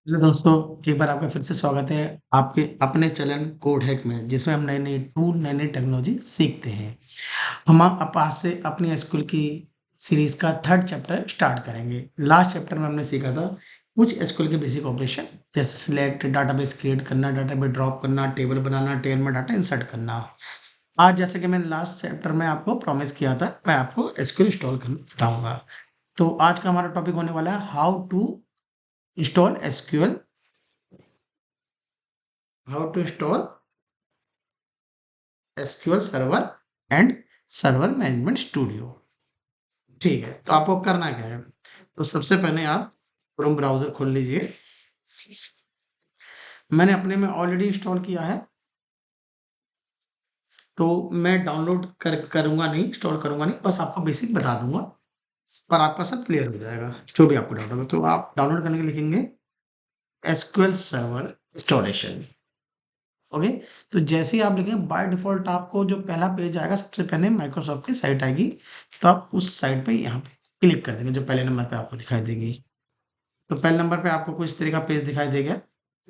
Hello दोस्तों, एक बार आपका फिर से स्वागत है आपके अपने चैनल कोड हैक में, जिसमें हम नई-नई टूल, नई-नई टेक्नोलॉजी सीखते हैं। हम अब आज से अपनी एसक्यूएल की सीरीज़ का 3rd चैप्टर स्टार्ट करेंगे। लास्ट चैप्टर में हमने सीखा था कुछ एसक्यूएल के बेसिक ऑपरेशन, जैसे सिलेक्ट, डेटाबेस क्रिएट करना, डेटाबेस ड्रॉप करना, टेबल बनाना, टेबल में डाटा इंसर्ट करना। आज जैसे कि मैंने लास्ट चैप्टर में आपको प्रॉमिस किया था, मैं आपको एसक्यूएल इंस्टॉल करना बताऊँगा। तो आज का हमारा टॉपिक होने वाला है how to install SQL server and server management studio. ठीक है, तो आपको करना क्या है? तो सबसे पहले आप क्रोम ब्राउजर खोल लीजिए। मैंने अपने में ऑलरेडी इंस्टॉल किया है, तो मैं डाउनलोड करूंगा नहीं, इंस्टॉल करूंगा नहीं, बस आपको बेसिक बता दूंगा, पर आपका सब क्लियर हो जाएगा जो भी आपको डाउट होगा। तो आप डाउनलोड करने के लिए लिखेंगे एसक्यूएल सर्वर इंस्टॉलेशन। ओके, तो जैसे ही आप लिखेंगे बाय डिफ़ॉल्ट आपको जो पहला पेज आएगा, सबसे पहले माइक्रोसॉफ्ट की साइट आएगी, तो आप उस साइट पे यहाँ पे क्लिक कर देंगे, जो पहले नंबर पे आपको दिखाई देगी। तो पहले नंबर पे आपको कुछ इस तरह का पेज दिखाई देगा।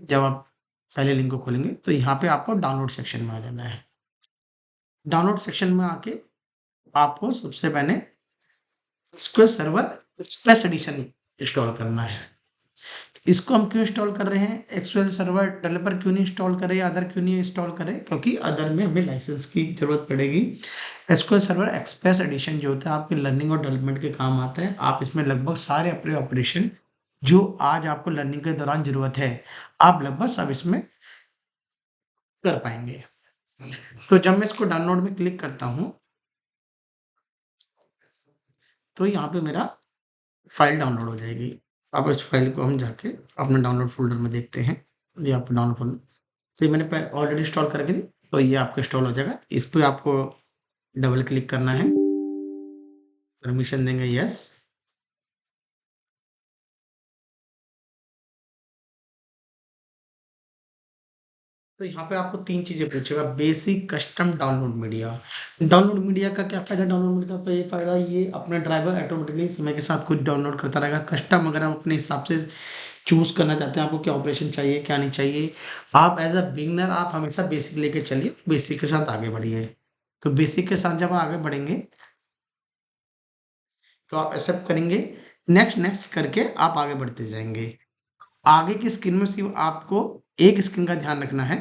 जब आप पहले लिंक को खोलेंगे, तो यहाँ पे आपको डाउनलोड सेक्शन में आ जाना है। डाउनलोड सेक्शन में आके आपको सबसे पहले SQL server express edition install करना है। इसको हम क्यों इंस्टॉल कर रहे हैं? एसक्यूएल सर्वर डेवलपर क्यों नहीं इंस्टॉल करें या अदर क्यों नहीं इंस्टॉल करें? क्योंकि अदर में हमें लाइसेंस की ज़रूरत पड़ेगी। एसक्यूएल सर्वर एक्सप्रेस एडिशन जो होता है आपके लर्निंग और डेवलपमेंट के काम आता है। आप इसमें लगभग सारे अपने ऑपरेशन जो आज आपको लर्निंग के दौरान ज़रूरत है, आप लगभग सब इसमें कर पाएँगे। तो जब मैं इसको डाउनलोड में क्लिक करता हूँ, तो यहाँ पे मेरा फ़ाइल डाउनलोड हो जाएगी। अब इस फ़ाइल को हम जाके अपने डाउनलोड फ़ोल्डर में देखते हैं। ये आपको डाउनलोड फ़ोल्डर, तो ये मैंने ऑलरेडी इंस्टॉल करके दी, तो ये आपका इंस्टॉल हो जाएगा। इस पे आपको डबल क्लिक करना है, परमिशन देंगे यस। तो यहाँ पे आपको 3 चीज़ें पूछेगा, basic, custom, download media. Download media का क्या फ़ायदा? डाउनलोड मीडिया का ये फ़ायदा, ये अपना ड्राइवर ऑटोमेटिकली समय के साथ खुद डाउनलोड करता रहेगा। कस्टम, अगर आप अपने हिसाब से चूज़ करना चाहते हैं, आपको क्या ऑपरेशन चाहिए, क्या नहीं चाहिए। आप एज़ अ बिगिनर आप हमेशा बेसिक लेके चलिए, बेसिक के साथ आगे बढ़िए। तो बेसिक के साथ जब आप आगे बढ़ेंगे, तो आप एक्सेप्ट करेंगे, नेक्स्ट, नेक्स्ट करके आप आगे बढ़ते जाएँगे। आगे की स्क्रीन में सिर्फ़ आपको एक स्क्रीन का ध्यान रखना है।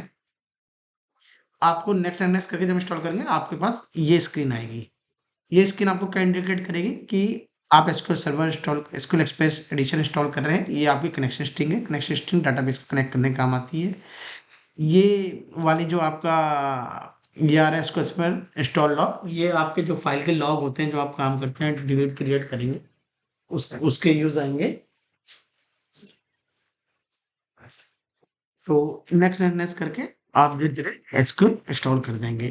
आपको नेक्स्ट एंड नेक्स्ट करके जब इंस्टॉल करेंगे, आपके पास ये स्क्रीन आएगी। ये स्क्रीन आपको क्या इंडिकेट करेगी कि आप SQL server install, SQL express edition install कर रहे हैं। ये आपकी कनेक्शन स्ट्रिंग है। कनेक्शन स्ट्रिंग डाटाबेस को कनेक्ट करने के काम आती है। ये वाली जो आपका ये आ रहा है एसक्यूएल सर्वर इंस्टॉल लॉग, ये आपके जो फाइल के लॉग होते हैं, जो आप काम करते हैं, डिलीट क्रिएट करेंगे, उसके यूज़ आएँगे। तो नेक्स्ट एंड नेक्स्ट करके आप धीरे-धीरे एसक्यूएल इंस्टॉल कर देंगे।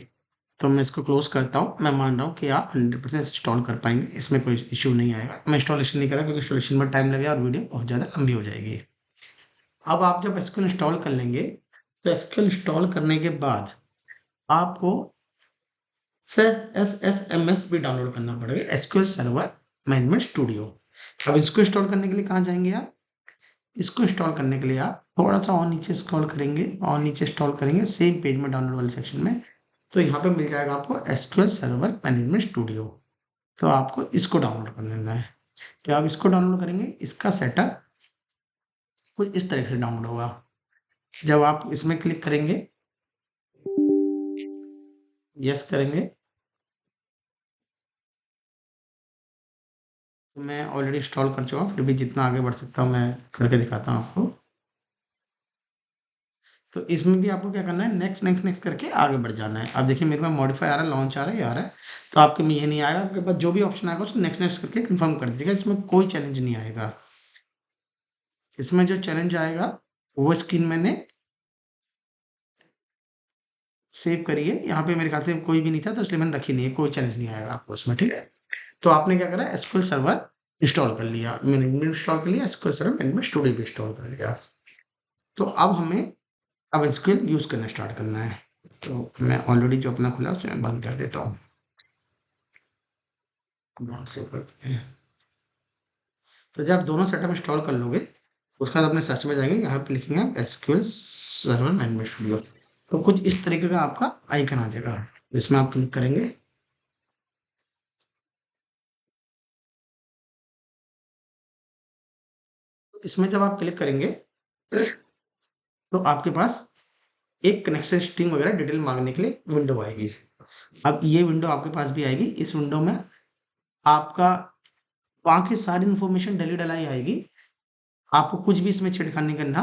तो मैं इसको क्लोज़ करता हूँ। मैं मान रहा हूँ कि आप 100% इंस्टॉल कर पाएँगे, इसमें कोई इश्यू नहीं आएगा। मैं इंस्टॉलेशन नहीं कर रहा, क्योंकि इंस्टॉलेशन में टाइम लगेगा और वीडियो बहुत ज़्यादा लंबी हो जाएगी। अब आप जब एसक्यूएल इंस्टॉल कर लेंगे, तो एसक्यूएल इंस्टॉल करने के बाद आपको से एसएसएमएस भी डाउनलोड करना पड़ेगा, एसक्यूएल सर्वर मैनेजमेंट स्टूडियो। अब इसको इंस्टॉल करने के लिए कहाँ जाएँगे आप? इसको इंस्टॉल करने के लिए आप थोड़ा-सा और नीचे स्क्रॉल करेंगे, और नीचे स्क्रॉल करेंगे सेम पेज में, डाउनलोड वाले सेक्शन में, तो यहाँ पे मिल जाएगा आपको एसक्यूएल सर्वर मैनेजमेंट स्टूडियो। तो आपको इसको डाउनलोड कर लेना है। जब आप इसको डाउनलोड करेंगे, इसका सेटअप कुछ इस तरह से डाउनलोड होगा। जब आप इसमें क्लिक करेंगे, यस करेंगे, तो मैं ऑलरेडी इंस्टॉल कर चुका हूँ, फिर भी जितना आगे बढ़ सकता हूँ मैं करके दिखाता हूँ आपको। तो इसमें भी आपको क्या करना है, नेक्स्ट, नेक्स्ट, नेक्स्ट करके आगे बढ़ जाना है। अब देखिए मेरे पास मॉडिफाई आ रहा है, लॉन्च आ रहा है, ये आ रहा है। तो आपके में ये नहीं आएगा, आपके पास जो भी ऑप्शन आएगा उसको नेक्स्ट, नेक्स्ट करके कन्फर्म कर दीजिएगा। इसमें कोई चैलेंज नहीं आएगा। इसमें जो चैलेंज आएगा, वो स्क्रीन मैंने सेव करी है। यहाँ पे मेरे ख्याल से कोई भी नहीं था, तो इसलिए मैंने रखी नहीं है। कोई चैलेंज नहीं आएगा आपको उसमें, ठीक है? तो आपने क्या करा, एसक्यूएल सर्वर इंस्टॉल कर लिया, मैनेजमेंट इंस्टॉल कर लिया, एसक्यूएल सर्वर मैनेजमेंट स्टूडियो भी इंस्टॉल कर लिया। तो अब हमें अब एसक्यूएल यूज़ करना स्टार्ट करना है। तो मैं ऑलरेडी जो अपना खुला है उसे मैं बंद कर देता हूँ। बंद से करते हैं। तो जब आप दोनों सेटअप इंस्टॉल कर लोगे, उसके बाद अपने सर्च में जाएंगे, यहाँ पे लिखेंगे आप एसक्यूएल सर्वर मैनेजमेंट स्टूडियो, तो कुछ इस तरीके का आपका आइकन आ जाएगा, इसमें आप क्लिक करेंगे। इसमें जब आप क्लिक करेंगे तो आपके पास एक कनेक्शन स्ट्रिंग वगैरह डिटेल मांगने के लिए विंडो आएगी। अब ये विंडो आपके पास भी आएगी। इस विंडो में आपका वहाँ की सारी इन्फॉर्मेशन डली डलाई आएगी। आपको कुछ भी इसमें छेड़खानी नहीं करना,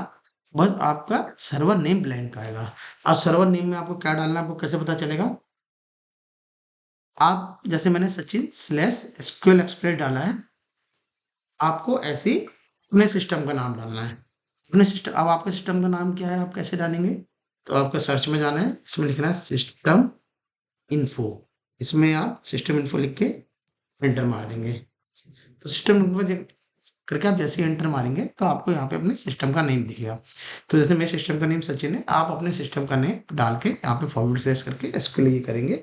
बस आपका सर्वर नेम ब्लैंक आएगा। अब सर्वर नेम में आपको क्या डालना है, आपको कैसे पता चलेगा? आप जैसे मैंने सचिन स्लैश एसक्यूएल एक्सप्रेस डाला है, आपको ऐसे ही अपने सिस्टम का नाम डालना है। अपने सिस्टम, अब आपके सिस्टम का नाम क्या है, आप कैसे डालेंगे? तो आपको सर्च में जाना है, इसमें लिखना है सिस्टम इन्फो। इसमें आप सिस्टम इन्फो लिख के एंटर मार देंगे। तो सिस्टम इन्फो करके आप जैसे ही एंटर मारेंगे तो आपको यहाँ पे अपने सिस्टम का नेम दिखेगा। तो जैसे मेरे सिस्टम का नेम सचिन है, आप अपने सिस्टम का नेम डाल के यहाँ पे फॉरवर्ड स्लैश करके इसके लिए करेंगे,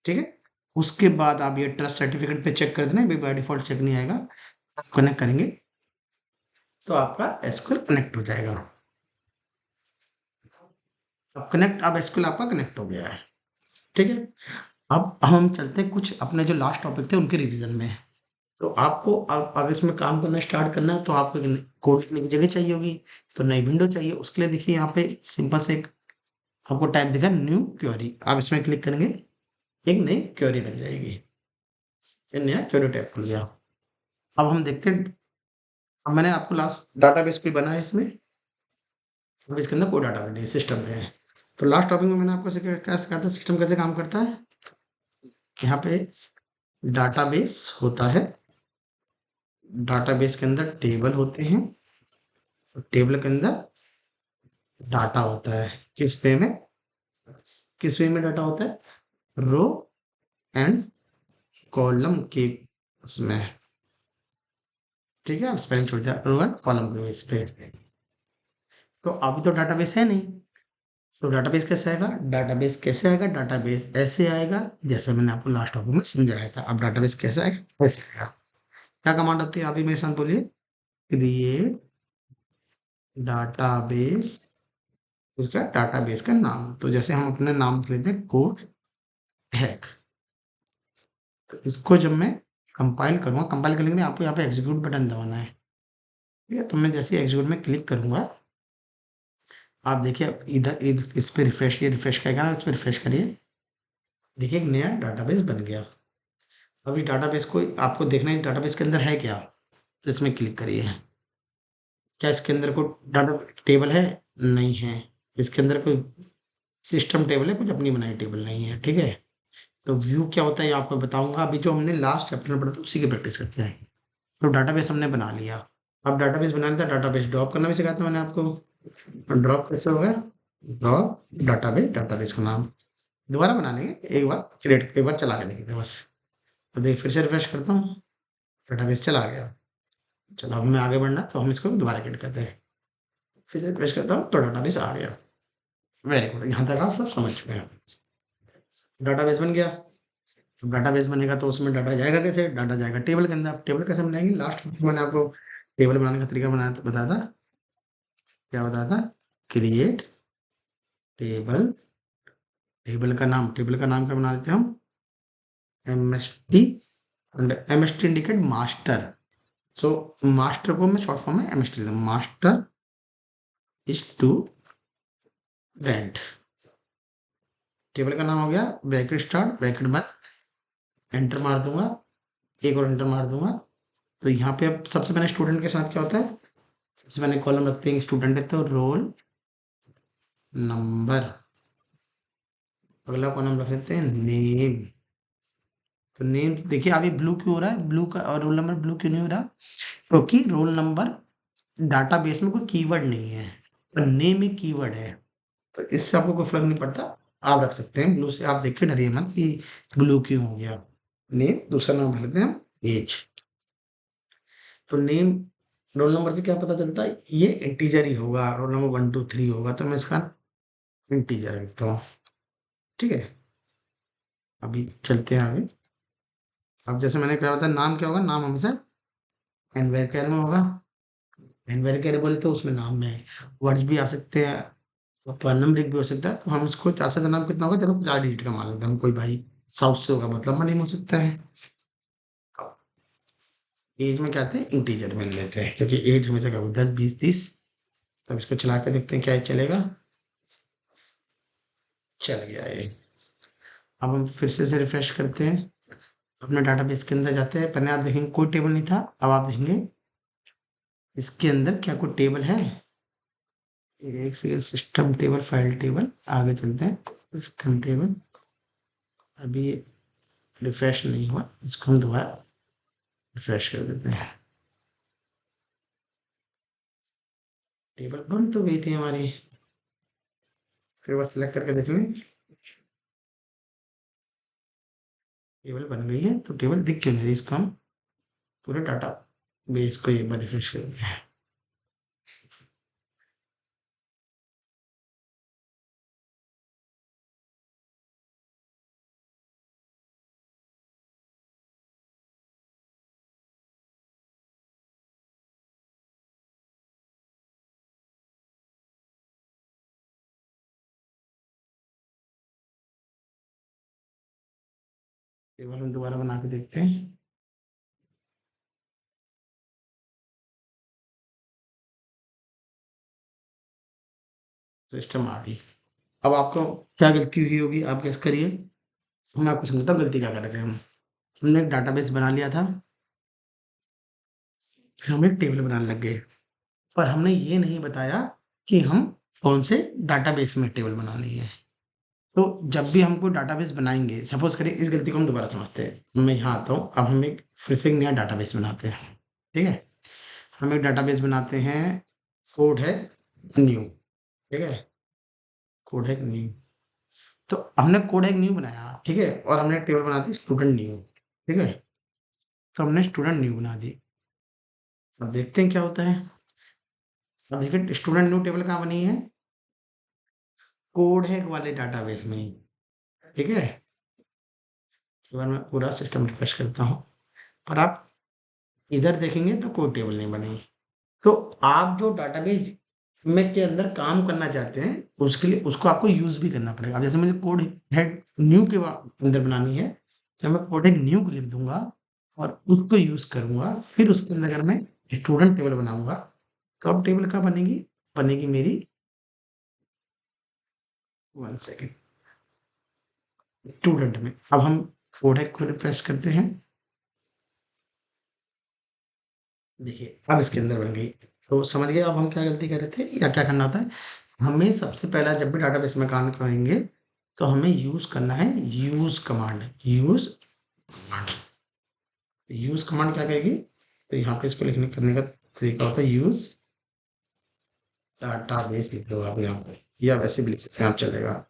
ठीक है। उसके बाद आप ये ट्रस्ट सर्टिफिकेट पे चेक कर देना, बाय डिफॉल्ट चेक नहीं आएगा, कनेक्ट करेंगे तो आपका एसक्यूएल कनेक्ट हो जाएगा। अब एसक्यूएल आपका कनेक्ट हो गया है, ठीक है। अब हम चलते हैं कुछ अपने जो लास्ट टॉपिक थे उनके रिवीजन में। तो आपको अब अगर इसमें काम करना स्टार्ट करना है तो आपको कोड लिखने की जगह चाहिए होगी, तो नई विंडो चाहिए। उसके लिए देखिए यहाँ पे सिंपल से एक आपको टाइप दिखा न्यू क्वेरी, आप इसमें क्लिक करेंगे, एक नई क्वेरी बन जाएगी, ये नया क्वेरी टाइप खुल गया। अब हम देखते हैं, अब मैंने आपको लास्ट डाटाबेस कोई बना है इसमें, अब इसके अंदर कोई डाटा नहीं, सिस्टम पे है। तो लास्ट टॉपिक में मैंने आपको क्या सिखाया था, सिस्टम कैसे काम करता है। यहाँ पे डाटाबेस होता है, डाटाबेस के अंदर टेबल होते हैं, टेबल के अंदर डाटा होता है। किस वे में डाटा होता है, रो एंड कॉलम के उसमें, ठीक है। स्पेलिंग छोड़ दिया, रो एंड कॉलम के इस पे। तो अभी तो डाटाबेस है नहीं, तो डाटाबेस कैसे आएगा, डाटाबेस ऐसे आएगा जैसे मैंने आपको लास्ट टॉपिक में समझाया था। अब डाटाबेस कैसे आएगा, ऐसे आएगा। क्या कमांड होती है, अभी मेरे साथ बोलिए, क्रिएट डाटाबेस, उसका डाटाबेस का नाम, तो जैसे हम अपने नाम लिख लेते हैं कोड हैक। तो इसको जब मैं कंपाइल करूँगा, कंपाइल करने के लिए आपको यहाँ पे एग्जीक्यूट बटन दबाना है, ठीक है। तो मैं जैसे एग्जीक्यूट में क्लिक करूँगा, आप देखिए इधर इधर इस पे रिफ्रेश, ये रिफ्रेश करेगा ना, इस पे रिफ्रेश करिए, देखिए एक नया डाटाबेस बन गया। अब इस डाटाबेस को आपको देखना है डाटाबेस के अंदर है क्या, तो इसमें क्लिक करिए। क्या इसके अंदर कोई डाटा टेबल है? नहीं है। इसके अंदर कोई सिस्टम टेबल है, कुछ अपनी बनाई टेबल नहीं है, ठीक है। तो व्यू क्या होता है ये आपको बताऊंगा, अभी जो हमने लास्ट चैप्टर में पढ़ा था उसी की प्रैक्टिस करते हैं। तो डाटाबेस हमने बना लिया, अब डाटाबेस बनाना था, डाटाबेस ड्रॉप करना भी सिखाया था मैंने आपको। ड्रॉप कैसे होगा, ड्रॉप डाटाबेस, डाटाबेस का नाम दोबारा बना लेंगे, एक बार क्रिएट, एक बार चला के देखेंगे बस। तो देखिए फिर से रिफ्रेश करता हूँ, डाटाबेस चला गया। चलो अब हमें आगे बढ़ना है, तो हम इसको दोबारा क्रिएट करते हैं, फिर से रिफ्रेश करता हूँ तो डाटाबेस आ गया। वेरी गुड, यहाँ तक आप सब समझ चुके हैं। डाटाबेस बन गया। जब डाटाबेस बनेगा तो उसमें डाटा जाएगा कैसे, डाटा जाएगा टेबल के अंदर। आप टेबल कैसे बनाएंगे, लास्ट में मैंने आपको टेबल बनाने का तरीका बताया था, क्या बताया था, क्रिएट टेबल, टेबल का नाम क्या बना लेते हैं हम, M S T, M S T indicate master. So master को मैं शॉर्ट फॉर्म में एम एस टी लेता हूँ, मास्टर स्टूडेंट। टेबल का नाम हो गया, ब्रैकेट स्टार्ट, ब्रैकेट बंद, एंटर मार दूंगा, एक और एंटर मार दूंगा। तो यहाँ पे अब सबसे पहले स्टूडेंट के साथ क्या होता है, सबसे पहले कॉलम रखते हैं स्टूडेंट है तो रोल नंबर, अगला कॉलम रख लेते हैं नेम। तो नेम देखिए अभी ब्लू क्यों हो रहा है, ब्लू का, और रोल नंबर ब्लू क्यों नहीं हो रहा, क्योंकि रोल नंबर डाटाबेस में कोई कीवर्ड नहीं है, पर नेम एक कीवर्ड है। तो इससे आपको कोई फर्क नहीं पड़ता, आप रख सकते हैं ब्लू से। आप देखिए डरिए मत कि ब्लू क्यों हो गया। नेम, दूसरा नाम रख लेते हैं हम एज। तो नेम, रोल नंबर से क्या पता चलता है, ये इंटीजर ही होगा, रोल नंबर 1 2 3 होगा, तो मैं इसका इंटीजर लिखता हूँ, ठीक है। अभी चलते हैं आगे। अब जैसे मैंने कहा था नाम क्या होगा, नाम हमेशा एन वेरिएबल में होगा, इनवैलिड बोले तो उसमें नाम में वर्ड्स भी आ सकते हैं, और नंबरिक भी हो सकता है, तो हम उसको 4 से नाम कितना होगा, चलो 4 डिजिट का मान लेते हैं हम, कोई भाई साउथ से होगा मतलब मनी हो सकता है। एज में क्या आते हैं, इंटीजर में लेते हैं, क्योंकि एज हमेशा क्या होगा 10 20 30। तब इसको चला के देखते हैं क्या ये चलेगा। चल गया ये। अब हम फिर से रिफ्रेश करते हैं, अपने डाटाबेस के अंदर जाते हैं, पहले आप देखेंगे कोई टेबल नहीं था, अब आप देखेंगे इसके अंदर क्या कोई टेबल है। एक second, system table file table, आगे चलते हैं। सिस्टम टेबल अभी रिफ्रेश नहीं हुआ, इसको हम दोबारा रिफ्रेश कर देते हैं। टेबल बन तो गई थी हमारी, फिर बस सेलेक्ट करके देख लें। टेबल बन गई है, तो टेबल दिख क्यों नहीं रही, इसको हम पूरे डाटा बेस को एक बार रिफ्रेश कर देते हैं। टेबल हम दोबारा बना के देखते हैं। सिस्टम आ गई। अब आपको क्या गलती हुई होगी, आप गेस करिए। मैं आपको समझता हूँ गलती क्या कर रहे थे हम। हमने एक डाटाबेस बना लिया था, फिर हम एक टेबल बनाने लग गए, पर हमने ये नहीं बताया कि हम कौन से डाटाबेस में टेबल बनानी है। तो जब भी हम कोई डाटाबेस बनाएंगे, सपोज करिए इस गलती को हम दोबारा समझते हैं, मैं यहाँ आता हूँ, अब हम एक फिर से एक नया डाटाबेस बनाते हैं। ठीक है, हम एक डाटाबेस बनाते हैं, कोड है न्यू। ठीक है, कोड है न्यू। तो हमने कोड एक न्यू बनाया, ठीक है, और हमने टेबल बना दी स्टूडेंट न्यू। ठीक है, तो हमने स्टूडेंट न्यू बना दी। अब देखते हैं क्या होता है। अब देखिए स्टूडेंट न्यू टेबल कहाँ बनी है, कोड है वाले डाटाबेस में ही। ठीक है, एक बार मैं पूरा सिस्टम रिफ्रेश करता हूँ, पर आप इधर देखेंगे तो कोई टेबल नहीं बनी। तो आप जो डाटाबेस में के अंदर काम करना चाहते हैं, उसके लिए उसको आपको यूज भी करना पड़ेगा। अब जैसे मुझे कोड हेड न्यू के अंदर बनानी है, तो मैं कोड हेड न्यू को लिख दूंगा और उसको यूज करूंगा, फिर उसके अंदर अगर मैं स्टूडेंट टेबल बनाऊंगा, तो अब टेबल कहाँ बनेगी, बनेगी मेरी, 1 सेकेंड, स्टूडेंट में। अब हम कोड हेड को रिफ्रेश करते हैं, देखिए अब इसके अंदर बन गई। तो समझ गए अब हम क्या गलती कर रहे थे या क्या करना होता है। हमें सबसे पहला जब भी डाटाबेस में काम करेंगे, तो हमें यूज करना है use command. Use command, use command क्या कहेगी, तो यहाँ पे इसको लिखने करने का तरीका होता है यूज डाटाबेस, लिख लो आप यहाँ पे, या वैसे भी लिख सकते हैं आप, चलेगा।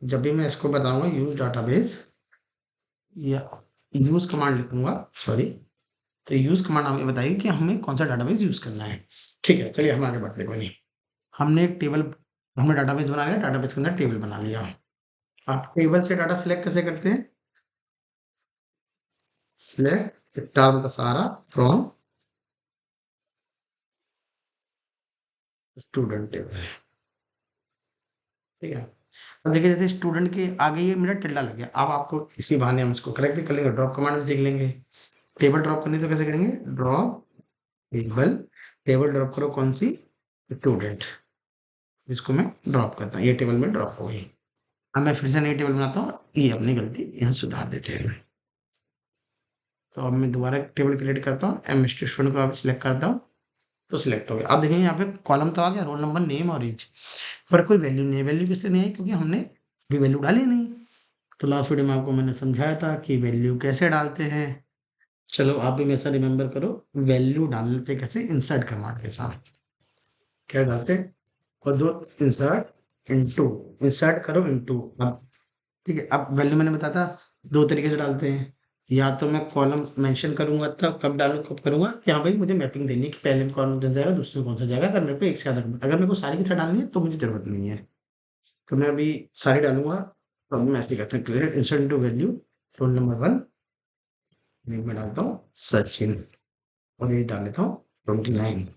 जब भी मैं इसको बताऊंगा यूज डाटाबेस या यूज कमांड लिखूंगा, सॉरी, तो यूज कमांड हमें बताएगी कि हमें कौन सा डाटाबेस यूज करना है। ठीक है, चलिए हम आगे बढ़ते हैं। कोई नहीं, हमने एक टेबल, हमने डाटाबेस बना लिया, डाटाबेस के अंदर टेबल बना लिया। आप टेबल से डाटा सिलेक्ट कैसे करते हैं, सिलेक्ट स्टार मतलब सारा, फ्रॉम स्टूडेंट टेबल। ठीक है, अब देखिए जैसे स्टूडेंट के आगे ये मेरा टिल्डा लग गया, अब आपको इसी बहाने हम इसको करेक्ट भी कर लेंगे, ड्रॉप कमांड भी सीख लेंगे। टेबल ड्रॉप करनी तो कैसे करेंगे, ड्रॉप टेबल, टेबल ड्रॉप करो कौन सी, स्टूडेंट, इसको मैं ड्रॉप करता हूँ, ये टेबल में ड्रॉप हो गई। अब मैं फिर से नई टेबल बनाता हूँ, ये अपनी गलती यहाँ सुधार देते हैं। तो अब मैं दोबारा टेबल क्रिएट करता हूँ, एम स्टूडेंट को अब सिलेक्ट करता हूँ, तो सिलेक्ट हो गया। अब देखेंगे यहाँ पे कॉलम तो आ गया, रोल नंबर नेम और एज, पर कोई वैल्यू नहीं है। वैल्यू किस लिए नहीं है, क्योंकि हमने भी वैल्यू डाली नहीं। तो लास्ट वीडियो में आपको मैंने समझाया था कि वैल्यू कैसे डालते हैं। चलो आप भी मेरे साथ रिमेंबर करो, वैल्यू डालते कैसे, इंसर्ट कमांड के साथ क्या डालते हैं, और दो, इंसर्ट इनटू, इंसर्ट करो इनटू। अब ठीक है, अब वैल्यू मैंने बताया था 2 तरीके से डालते हैं, या तो मैं कॉलम मेंशन करूंगा तब कब डालूँ, कब करूंगा कि हाँ भाई मुझे मैपिंग देनी है कि पहले में कौन सा जाएगा, दूसरे में कौन सा जाएगा। अगर मेरे को एक से ज़्यादा, अगर मेरे को सारी की सारी डालनी है तो मुझे ज़रूरत नहीं है, तो मैं अभी सारी डालूंगा। तो अब मैं ऐसे करता हूँ, clear insert into value, roll number 1 मैं डालता हूँ सचिन, और ये डाल लेता हूँ 29।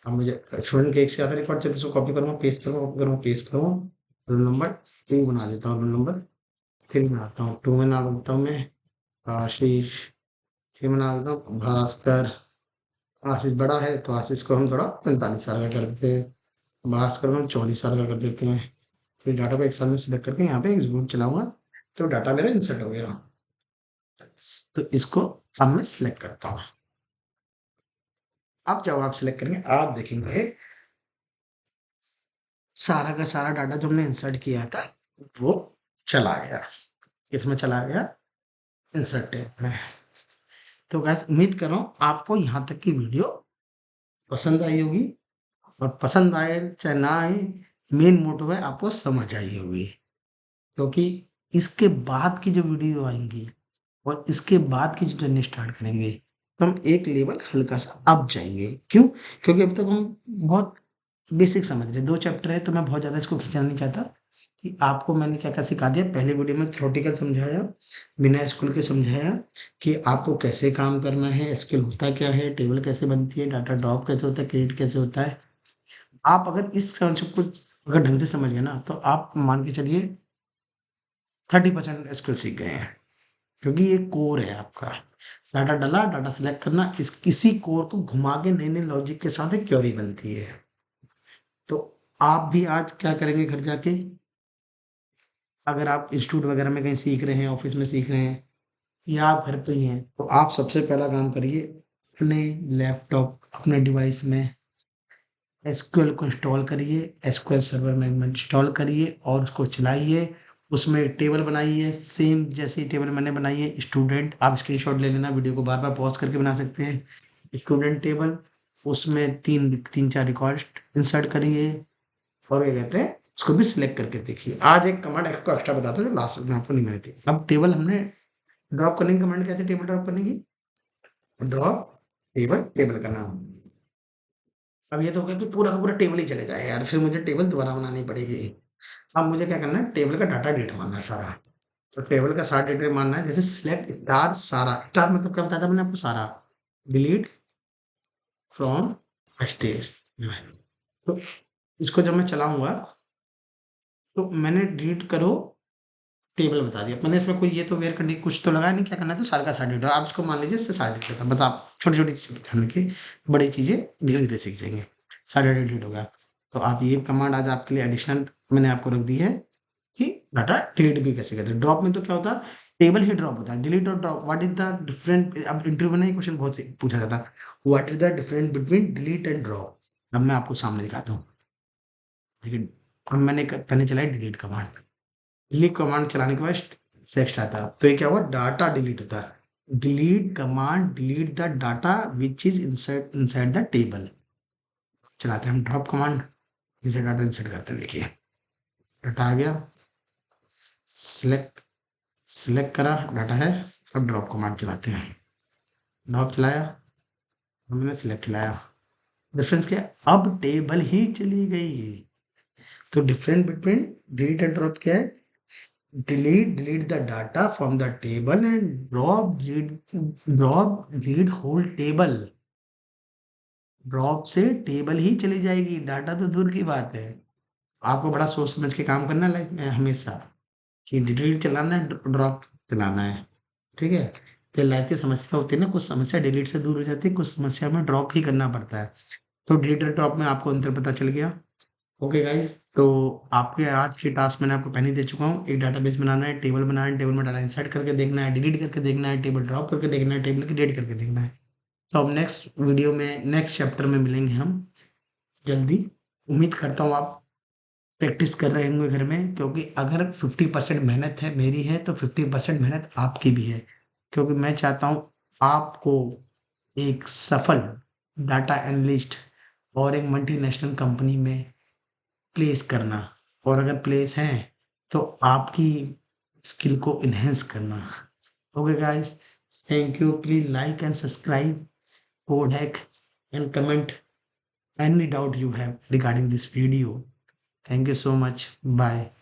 अब मुझे स्टूडेंट के एक से ज़्यादा रिकॉर्ड चाहिए, तो इसको कॉपी करूँगा, पेस्ट करूँगा, कॉपी करूँगा, पेस्ट करूँगा। रोल नंबर 2 बना लेता हूँ, रोल नंबर 3 बनाता हूँ। 2 में नाम लिखता हूँ मैं आशीष, 3 में नाम लिखता हूँ भास्कर। आशीष बड़ा है तो आशीष को हम थोड़ा 45 साल का कर देते हैं, भास्कर को हम 44 साल का कर देते हैं। तो डाटा को एक साल में सिलेक्ट करके यहाँ पे एग्जीक्यूट चलाऊंगा, तो डाटा मेरा इंसर्ट हो गया। तो इसको अब मैं सिलेक्ट करता हूँ। अब जब आप सिलेक्ट करेंगे, आप देखेंगे सारा का सारा डाटा जो हमने इंसर्ट किया था वो चला गया। किसमें चला गया? इंसर्ट टैब में। तो गाइस उम्मीद कर रहा हूँ आपको यहाँ तक की वीडियो पसंद आई होगी, और पसंद आए चाहे ना आए, मेन मोटिव है आपको समझ आई होगी। क्योंकि इसके बाद की जो वीडियो आएंगी और इसके बाद की जो जर्नी स्टार्ट करेंगे, तो हम एक लेवल हल्का सा अप जाएंगे। क्यों? क्योंकि अभी तक हम बहुत बेसिक समझ रहे हैं, 2 चैप्टर है, तो मैं बहुत ज़्यादा इसको खींचना नहीं चाहता। कि आपको मैंने क्या-क्या सिखा दिया, पहले वीडियो में थ्योरेटिकल समझाया, बिना स्कूल के समझाया कि आपको कैसे काम करना है, एसक्यूएल होता क्या है, टेबल कैसे बनती है, डाटा ड्रॉप कैसे होता है, क्रिएट कैसे होता है। आप अगर इस कॉन्सेप्ट को अगर ढंग से समझ गए ना, तो आप मान के चलिए 30% एसक्यूएल सीख गए हैं। क्योंकि ये कोर है आपका। डाटा डाला, डाटा सेलेक्ट करना, इसी कोर को घुमा के नए-नए लॉजिक के साथ एक क्वेरी बनती है। तो आप भी आज क्या करेंगे घर जाके, अगर आप इंस्टीट्यूट वगैरह में कहीं सीख रहे हैं, ऑफिस में सीख रहे हैं, या आप घर पे ही हैं, तो आप सबसे पहला काम करिए, अपने लैपटॉप, अपने डिवाइस में एसक्यूएल को इंस्टॉल करिए, एसक्यूएल सर्वर मैनेजमेंट इंस्टॉल करिए और उसको चलाइए। उसमें टेबल बनाइए, सेम जैसी टेबल मैंने बनाई है स्टूडेंट, आप स्क्रीनशॉट ले लेना, वीडियो को बार-बार पॉज़ करके बना सकते हैं। स्टूडेंट टेबल, उसमें 3-4 रिकॉर्ड्स इंसर्ट करिए, और क्या कहते हैं, उसको भी सिलेक्ट करके देखिए। आज एक कमांड आपको एक्स्ट्रा बताता हूँ जो लास्ट में आपको नहीं मिली थी। अब टेबल हमने ड्रॉप करने की कमांड क्या थी टेबल ड्रॉप करने की? ड्रॉप टेबल, टेबल का नाम। अब ये तो हो गया कि पूरा का पूरा टेबल ही चले जाएगा यार, फिर मुझे टेबल दोबारा बनानी पड़ेगी। अब मुझे क्या करना है, टेबल का डाटा डिलीट मारना है सारा। तो टेबल का सारा डेटा मानना है, जैसे सिलेक्ट स्टार सारा, स्टार मतलब क्या बताया था मैंने आपको, सारा डिलीट फ्रॉम स्टेज। तो इसको जब मैं चलाऊंगा, तो मैंने डिलीट करो टेबल बता दिया मैंने, इसमें कोई ये तो वेयर करने की कुछ तो लगाया नहीं, क्या करना है, तो सारा का सारा डेटा आप इसको मान लीजिए, इससे सारा डेटा था, बस आप छोटी छोटी चीज़ पे ध्यान रखिए, बड़ी चीज़ें धीरे धीरे सीख जाएंगे। सारा डेटा डिलीट होगा। तो आप ये कमांड आज आपके लिए एडिशनल मैंने आपको रख दी है, कि डाटा डिलीट भी कैसे करते हैं। ड्रॉप में तो क्या होता है, टेबल ही ड्रॉप होता है। डिलीट और drop, what is the different, अब इंटरव्यू में ये क्वेश्चन बहुत से पूछा जाता है, what is the difference between delete and drop. अब मैं आपको सामने दिखाता हूँ। देखिए, अब मैंने पहले चलाई डिलीट कमांड, डिलीट कमांड चलाने के बाद टेक्स्ट आता है, तो ये क्या हुआ, डाटा डिलीट होता है। Delete command delete the data which is insert inside the table. चलाते हैं हम ड्रॉप कमांड, इसे डाटा इंसर्ट करते हैं। देखिए डाटा आ गया, सिलेक्ट, सिलेक्ट करा, डाटा है। अब ड्रॉप कमांड चलाते हैं, ड्रॉप चलाया, हमने सिलेक्ट चलाया, डिफरेंस क्या है, अब टेबल ही चली गई। तो difference between delete and drop क्या है, delete the data from the table and delete whole table। Drop से टेबल ही चली जाएगी, डाटा तो दूर की बात है। आपको बड़ा सोच समझ के काम करना है लाइफ में हमेशा, कि डिलीट चलाना है, ड्रॉप चलाना है। ठीक है? तो लाइफ की समस्या होती है ना, कुछ समस्या डिलीट से दूर हो जाती है, कुछ समस्या में ड्रॉप ही करना पड़ता है। तो डिलीट और ड्रॉप में आपको अंतर पता चल गया। ओके गाइस, तो आपके आज के टास्क मैंने आपको पहले ही दे चुका हूँ। एक डाटाबेस बनाना है, टेबल बनाना है, टेबल में डाटा इंसर्ट करके देखना है, डिलीट करके देखना है, टेबल ड्रॉप करके देखना है, टेबल क्रिएट करके देखना है। तो अब नेक्स्ट वीडियो में, नेक्स्ट चैप्टर में मिलेंगे हम जल्दी। उम्मीद करता हूँ आप प्रैक्टिस कर रहे होंगे घर में, क्योंकि अगर 50% मेहनत है मेरी है, तो 50% मेहनत आपकी भी है। क्योंकि मैं चाहता हूँ आपको एक सफल डाटा एनालिस्ट और एक मल्टीनेशनल कंपनी में प्लेस करना, और अगर प्लेस हैं तो आपकी स्किल को इन्हेंस करना। Okay guys, thank you, please like and subscribe, code hack, and comment any doubt you have regarding this video. Thank you so much. Bye.